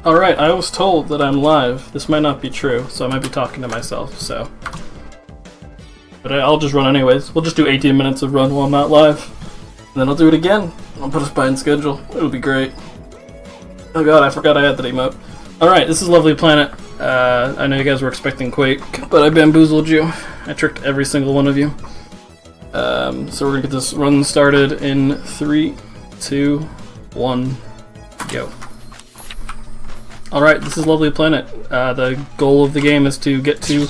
Alright, I was told that I'm live. This might not be true, so I might be talking to myself, so. But I'll just run anyways. We'll just do 18 minutes of run while I'm not live. And then I'll do it again. I'll put a spine schedule. It'll be great. Oh god, I forgot I had that emote. Alright, this is Lovely Planet. I know you guys were expecting Quake, but I bamboozled you. I tricked every single one of you. So we're gonna get this run started in 3, 2, 1, go. Alright, this is Lovely Planet. The goal of the game is to get to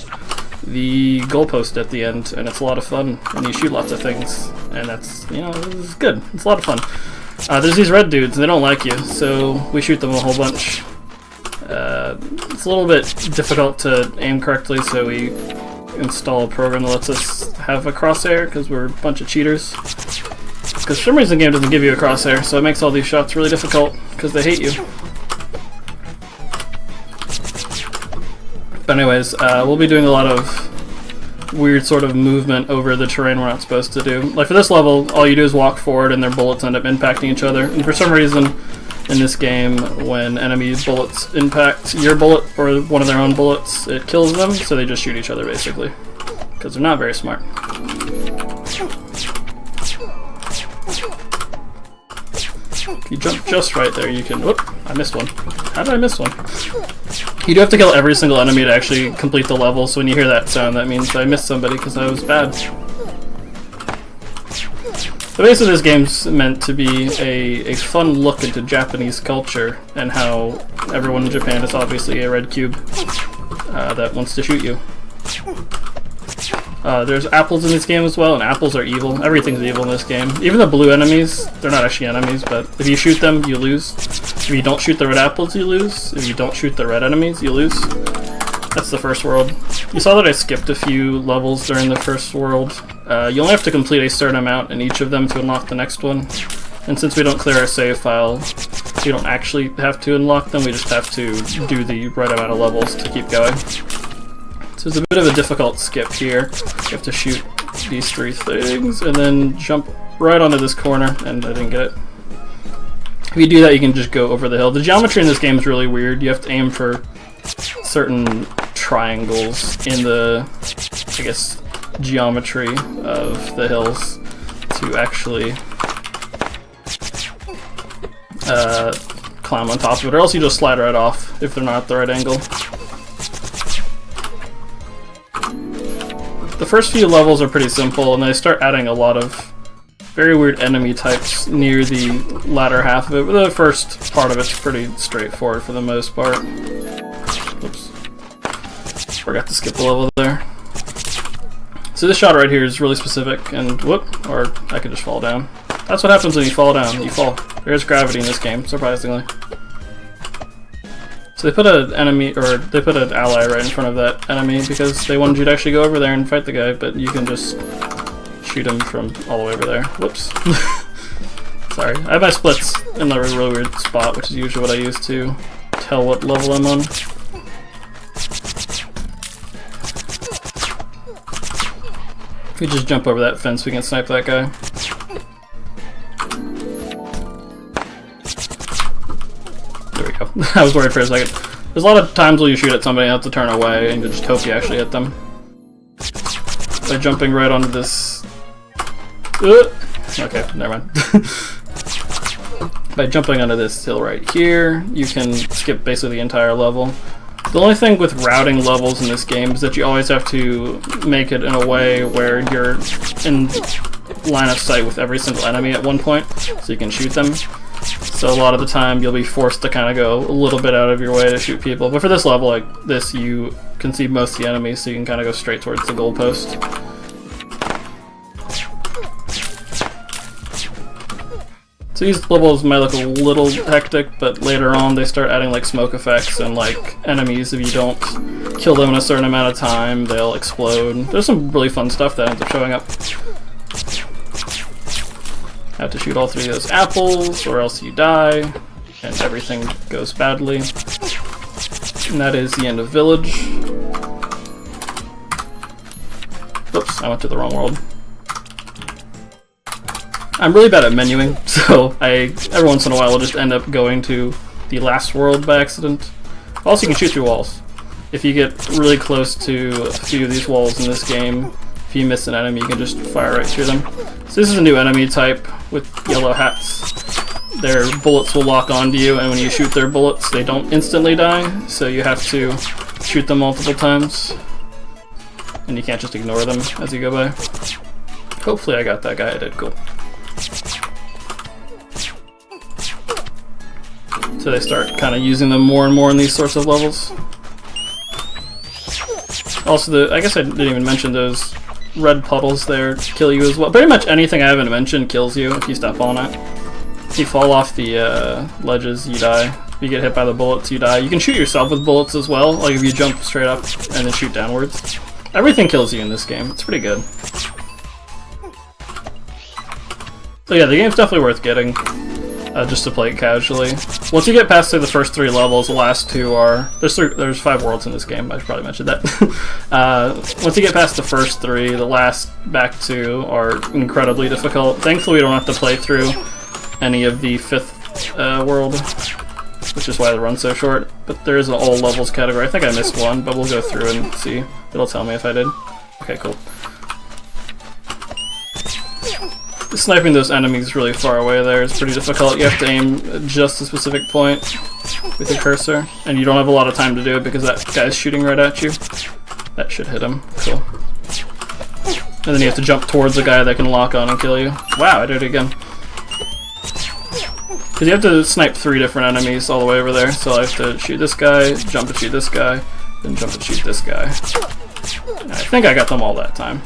the goalpost at the end, and it's a lot of fun, and you shoot lots of things, and that's, you know, it's good. It's a lot of fun. There's these red dudes, and they don't like you, so we shoot them a whole bunch. It's a little bit difficult to aim correctly, so we install a program that lets us have a crosshair, because we're a bunch of cheaters. Because for some reason the game doesn't give you a crosshair, so it makes all these shots really difficult, because they hate you. But anyways, we'll be doing a lot of weird sort of movement over the terrain we're not supposed to do. Like for this level, all you do is walk forward and their bullets end up impacting each other. And for some reason, in this game, when enemy bullets impact your bullet or one of their own bullets, it kills them, so they just shoot each other basically. Because they're not very smart. If you jump just right there, you can... Whoop! I missed one. How did I miss one? You do have to kill every single enemy to actually complete the level, so when you hear that sound, that means I missed somebody because I was bad. The base of this game's meant to be a fun look into Japanese culture, and how everyone in Japan is obviously a red cube that wants to shoot you. There's apples in this game as well, and apples are evil. Everything's evil in this game. Even the blue enemies, they're not actually enemies, but if you shoot them, you lose. If you don't shoot the red apples, you lose. If you don't shoot the red enemies, you lose. That's the first world. You saw that I skipped a few levels during the first world. You only have to complete a certain amount in each of them to unlock the next one. And since we don't clear our save file, we don't actually have to unlock them, we just have to do the right amount of levels to keep going. So it's a bit of a difficult skip here. You have to shoot these 3 things and then jump right onto this corner, and I didn't get it. If you do that, you can just go over the hill. The geometry in this game is really weird. You have to aim for certain triangles in the, I guess, geometry of the hills to actually climb on top of it, or else you just slide right off if they're not at the right angle. The first few levels are pretty simple, and they start adding a lot of very weird enemy types near the latter half of it, but the first part of it's pretty straightforward for the most part. Oops. Forgot to skip the level there. So this shot right here is really specific, and whoop, or I could just fall down. That's what happens when you fall down, you fall. There's gravity in this game, surprisingly. So they put an enemy, or they put an ally right in front of that enemy because they wanted you to actually go over there and fight the guy, but you can just shoot him from all the way over there. Whoops. Sorry. I have my splits in a really weird spot, which is usually what I use to tell what level I'm on. If we just jump over that fence, we can snipe that guy. There we go. I was worried for a second. There's a lot of times where you shoot at somebody and have to turn away and you just hope you actually hit them. By jumping right onto this... Okay, never mind. By jumping onto this hill right here, you can skip basically the entire level. The only thing with routing levels in this game is that you always have to make it in a way where you're in line of sight with every single enemy at one point, so you can shoot them. So a lot of the time you'll be forced to kind of go a little bit out of your way to shoot people. But for this level like this, you can see most of the enemies, so you can kind of go straight towards the goalpost. So these levels might look a little hectic, but later on they start adding like smoke effects and like enemies, if you don't kill them in a certain amount of time, they'll explode. There's some really fun stuff that ends up showing up. Have to shoot all 3 of those apples, or else you die, and everything goes badly. And that is the end of Village. Oops, I went to the wrong world. I'm really bad at menuing, so every once in a while I'll just end up going to the last world by accident. Also, you can shoot through walls. If you get really close to a few of these walls in this game, if you miss an enemy, you can just fire right through them. So this is a new enemy type with yellow hats. Their bullets will lock onto you, and when you shoot their bullets, they don't instantly die, so you have to shoot them multiple times. And you can't just ignore them as you go by. Hopefully I got that guy, I did, cool. So they start kind of using them more and more in these sorts of levels. Also, I guess I didn't even mention those red puddles there kill you as well. Pretty much anything I haven't mentioned kills you if you step on it. If you fall off the ledges, you die. If you get hit by the bullets, you die. You can shoot yourself with bullets as well, like if you jump straight up and then shoot downwards. Everything kills you in this game. It's pretty good. So yeah, the game's definitely worth getting, just to play it casually. Once you get past the first 3 levels, the last 2 are... There's 5 worlds in this game, I should probably mention that. Once you get past the first 3, the last back 2 are incredibly difficult. Thankfully we don't have to play through any of the 5th world, which is why the run's so short. But there is an all levels category. I think I missed one, but we'll go through and see. It'll tell me if I did. Okay, cool. Sniping those enemies really far away there is pretty difficult. You have to aim at just a specific point with your cursor, and you don't have a lot of time to do it because that guy's shooting right at you. That should hit him. Cool. And then you have to jump towards a guy that can lock on and kill you. Wow, I did it again. Because you have to snipe 3 different enemies all the way over there. So I have to shoot this guy, jump and shoot this guy, then jump and shoot this guy. And I think I got them all that time.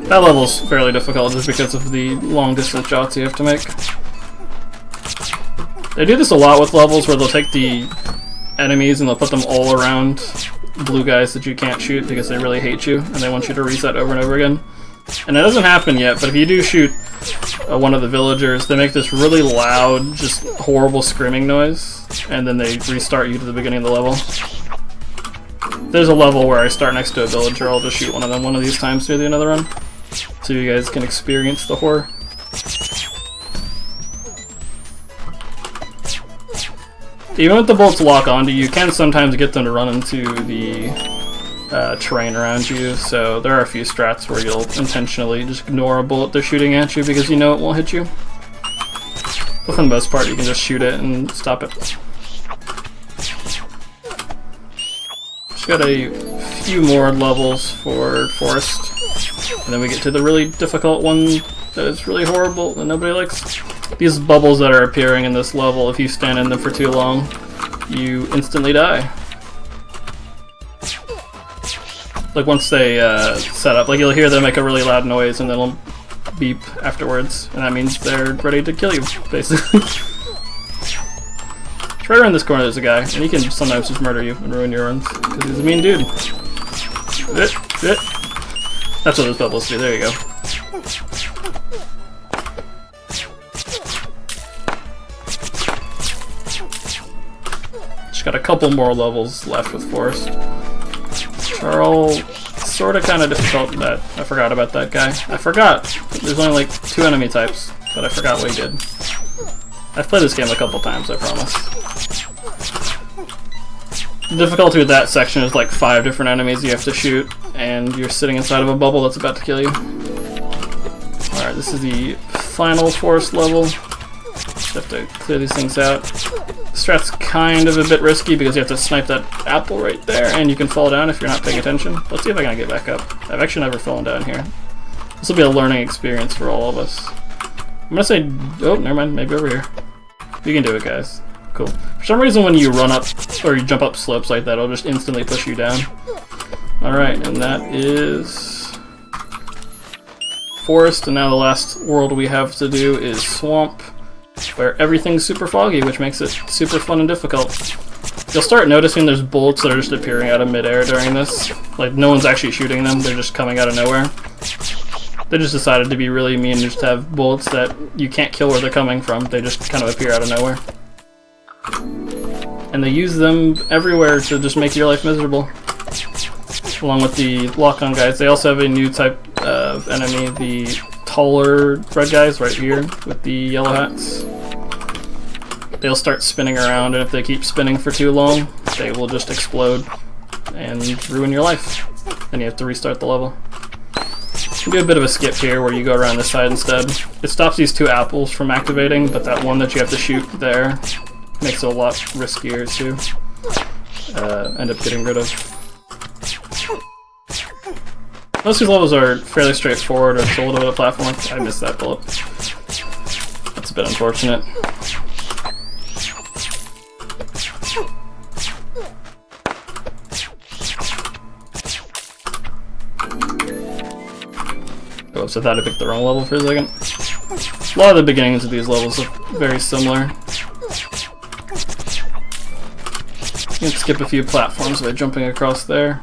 That level's fairly difficult just because of the long distance shots you have to make. They do this a lot with levels where they'll take the enemies and they'll put them all around blue guys that you can't shoot because they really hate you and they want you to reset over and over again. And it doesn't happen yet, but if you do shoot one of the villagers, they make this really loud, just horrible screaming noise, and then they restart you to the beginning of the level. There's a level where I start next to a villager, I'll just shoot one of them one of these times near the end of the run, so you guys can experience the horror. Even if the bolts lock onto you, you can sometimes get them to run into the terrain around you, so there are a few strats where you'll intentionally just ignore a bullet they're shooting at you because you know it won't hit you. But for the most part, you can just shoot it and stop it. Just got a few more levels for Forest, and then we get to the really difficult one that is really horrible that nobody likes. These bubbles that are appearing in this level, if you stand in them for too long, you instantly die. Like once they set up, like you'll hear them make a really loud noise and then it'll beep afterwards, and that means they're ready to kill you, basically. Right around this corner there's a guy, and he can sometimes just murder you and ruin your runs, because he's a mean dude. That's what those bubbles do, there you go. Just got a couple more levels left with Forest. Charles, sorta kinda difficult, but I forgot about that guy. I forgot! There's only like 2 enemy types, but I forgot what he did. I've played this game a couple times, I promise. The difficulty with that section is like 5 different enemies you have to shoot, and you're sitting inside of a bubble that's about to kill you. Alright, this is the final Forest level. Just have to clear these things out. Strat's kind of a bit risky because you have to snipe that apple right there, and you can fall down if you're not paying attention. Let's see if I can get back up. I've actually never fallen down here. This will be a learning experience for all of us. I'm gonna say, oh, never mind, maybe over here. You can do it, guys. Cool. For some reason when you run up, or you jump up slopes like that, it'll just instantly push you down. Alright, and that is Forest, and now the last world we have to do is Swamp, where everything's super foggy, which makes it super fun and difficult. You'll start noticing there's bullets that are just appearing out of midair during this. Like, no one's actually shooting them, they're just coming out of nowhere. They just decided to be really mean and just have bullets that you can't kill where they're coming from. They just kind of appear out of nowhere. And they use them everywhere to just make your life miserable. Along with the lock-on guys. They also have a new type of enemy, the taller red guys right here with the yellow hats. they'll start spinning around, and if they keep spinning for too long, they will just explode and ruin your life. And you have to restart the level. You can do a bit of a skip here where you go around this side instead. It stops these 2 apples from activating, but that one that you have to shoot there makes it a lot riskier to end up getting rid of. Most of these levels are fairly straightforward, or it's a little bit of platforming. I missed that bullet. That's a bit unfortunate. Oops, I thought I picked the wrong level for a second. A lot of the beginnings of these levels look very similar. You can skip a few platforms by jumping across there.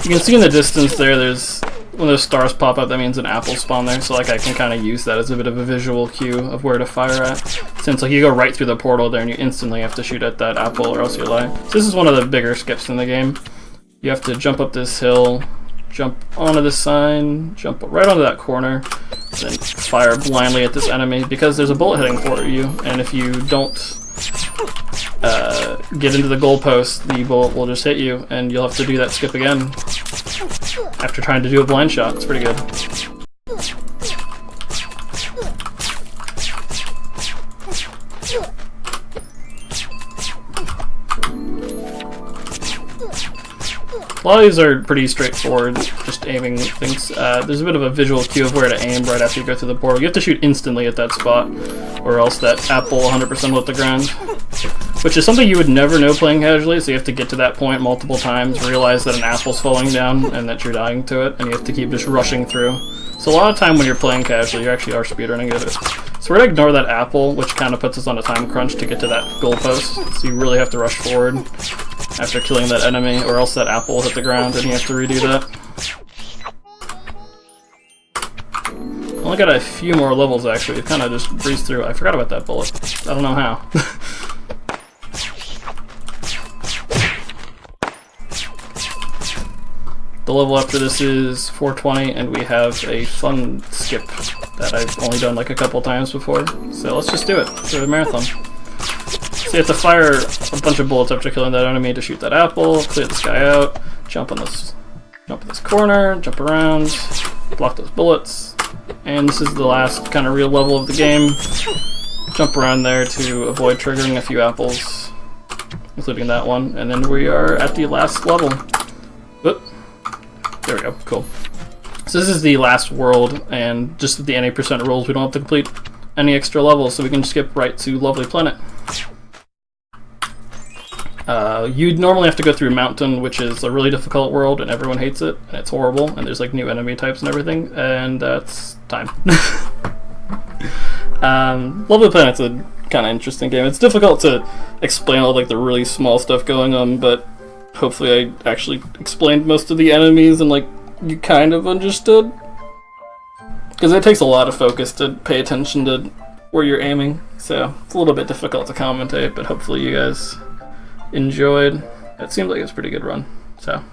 You can see in the distance there, when those stars pop up, that means an apple spawned there, so like I can kind of use that as a bit of a visual cue of where to fire at. Since like you go right through the portal there and you instantly have to shoot at that apple or else you lie. So this is one of the bigger skips in the game. You have to jump up this hill, jump onto this sign, jump right onto that corner, then fire blindly at this enemy because there's a bullet heading for you, and if you don't get into the goalpost, the bullet will just hit you, and you'll have to do that skip again after trying to do a blind shot. It's pretty good. A lot of these are pretty straightforward, just aiming things. There's a bit of a visual cue of where to aim right after you go through the portal. You have to shoot instantly at that spot, or else that apple 100% will hit the ground. Which is something you would never know playing casually, so you have to get to that point multiple times, realize that an apple's falling down, and that you're dying to it, and you have to keep just rushing through. So a lot of time when you're playing casually, you actually are speedrunning it. So we're going to ignore that apple, which kind of puts us on a time crunch to get to that goalpost, so you really have to rush forward after killing that enemy, or else that apple will hit the ground and you have to redo that. I only got a few more levels actually, it kind of just breezed through. I forgot about that bullet. I don't know how. The level after this is 420, and we have a fun skip that I've only done like a couple times before. So let's just do it. Let's do a marathon. So you have to fire a bunch of bullets after killing that enemy to shoot that apple, clear this guy out, jump in this corner, jump around, block those bullets, and this is the last kind of real level of the game. Jump around there to avoid triggering a few apples, including that one, and then we are at the last level. Whoop. There we go, cool. So this is the last world, and just with the NA% rules, we don't have to complete any extra levels, so we can skip right to Lovely Planet. You'd normally have to go through Mountain, which is a really difficult world, and everyone hates it, and it's horrible, and there's like new enemy types and everything, and that's time. Lovely Planet's a kind of interesting game. It's difficult to explain all like the really small stuff going on, but hopefully I actually explained most of the enemies and like you kind of understood. Because it takes a lot of focus to pay attention to where you're aiming, so it's a little bit difficult to commentate, but hopefully you guys enjoyed. It seems like it was a pretty good run. So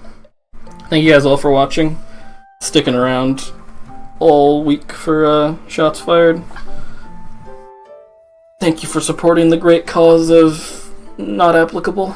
thank you guys all for watching, sticking around all week for Shots Fired. Thank you for supporting the great cause of not applicable.